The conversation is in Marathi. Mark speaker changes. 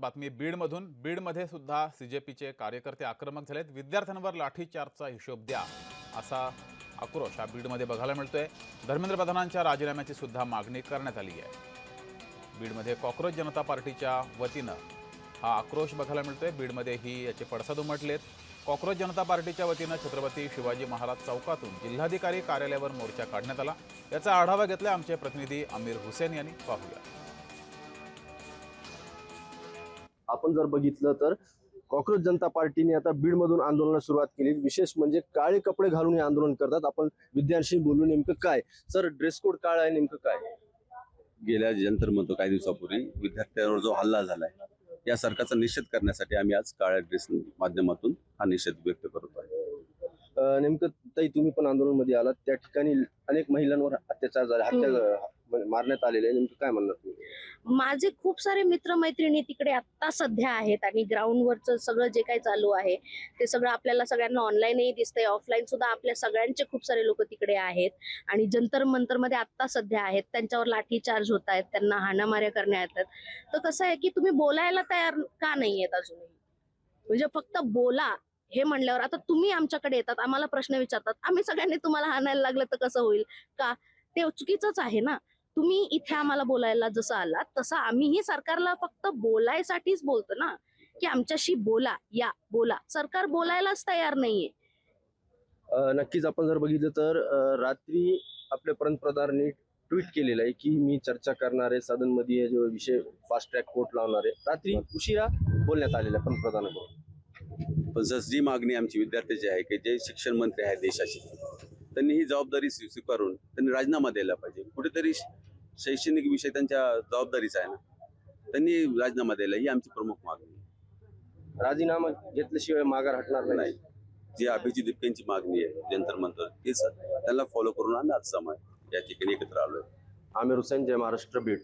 Speaker 1: बातमी बीडमधून। बीडमध्ये सुद्धा सीजेपीचे कार्यकर्ते आक्रमक झालेत। विद्यार्थ्यांवर लाठीचार्जचा हिशोब द्या असा आक्रोश हा बीडमध्ये बघायला मिळतोय। धर्मेंद्र प्रधानांच्या राजीनाम्याची सुद्धा मागणी करण्यात आली आहे। बीडमध्ये कॉकरोच जनता पार्टीच्या वतीनं हा आक्रोश बघायला मिळतोय। बीडमध्ये ही याचे पडसाद उमटलेत। कॉकरोच जनता पार्टीच्या वतीनं छत्रपती शिवाजी महाराज चौकातून जिल्हाधिकारी कार्यालयावर मोर्चा काढण्यात आला। याचा आढावा घेतला आमचे प्रतिनिधी आमिर हुसेन यांनी। पाहूया।
Speaker 2: आपण जर बघितलं तर कॉकरोच जनता पार्टीने आता बीडमधून आंदोलनाला सुरुवात केली। विशेष म्हणजे काळे कपडे घालून हे आंदोलन करतात। आपण विद्यार्थ्यांशी बोलू, नेमकं काय सर ड्रेस कोड काळा आहे, नेमकं काय?
Speaker 3: गेल्या जंतर मंतर काही दिवसापूर्वी विद्यार्थ्यांवर जो हल्ला झालाय या सरकारचा निषेध करण्यासाठी आम्ही आज काळ्या ड्रेस माध्यमातून हा निषेध व्यक्त करत आहे।
Speaker 2: नेमकं ताई तुम्ही पण आंदोलन मध्ये आलात, त्या ठिकाणी अनेक महिलांवर अत्याचार झाले, हत्या मारण्यात आलेले आहे, नेमकं काय म्हणणार तुम्ही?
Speaker 4: माझे खूप सारे मित्रमैत्रिणी तिकडे आता सध्या आहेत आणि ग्राउंडवरचं सगळं जे काही चालू आहे ते सगळं आपल्याला सगळ्यांना ऑनलाईनही दिसतंय, ऑफलाईन सुद्धा आपल्या सगळ्यांचे खूप सारे लोक तिकडे आहेत आणि जंतर मंतर मध्ये आता सध्या आहेत। त्यांच्यावर लाठी चार्ज होत आहेत, त्यांना हाणामाऱ्या करण्यात येतात। तर कसं आहे की तुम्ही बोलायला तयार का नाहीयेत अजूनही? म्हणजे फक्त बोला हे म्हणल्यावर आता तुम्ही आमच्याकडे येतात, आम्हाला प्रश्न विचारतात, आम्ही सगळ्यांनी तुम्हाला हाणायला लागलं तर कसं होईल का? ते चुकीचंच आहे ना। तुम्ही इथे आम्हाला बोलायला जसं आलात तसं आम्हीही सरकारला फक्त बोलायसाठीच बोलतो ना, की आमच्याशी बोला, या बोला। सरकार बोलायलाच तयार नाहीये।
Speaker 2: नक्कीच आपण जर बघितलं तर रात्री आपल्या पंतप्रधानांनी ट्विट केलेलं आहे की मी चर्चा करणार आहे सदनमध्ये जो विषय फास्ट ट्रॅक कोर्ट लावणार आहे। रात्री उशिरा बोलण्यात आलेलं आहे पंतप्रधानांकडून।
Speaker 3: पण जी मागणी आमची विद्यार्थ्याची आहे की जे शिक्षण मंत्री आहेत देशाचे, त्यांनी ही जबाबदारी स्वीकारून त्यांनी राजीनामा द्यायला पाहिजे। कुठेतरी शैक्षणिक विषय त्यांच्या जबाबदारीचा आहे ना, त्यांनी राजीनामा द्यायला ही आमची प्रमुख मागणी आहे।
Speaker 2: राजीनामा घेतल्याशिवाय माघार हटणार नाही।
Speaker 3: जी अभिजित दिपकेंची मागणी आहे जंतर मंतर तेच त्यांना फॉलो करून आम्ही आज समय या ठिकाणी एकत्र आलोय।
Speaker 2: आमिर हुसेन, जय महाराष्ट्र, बीड।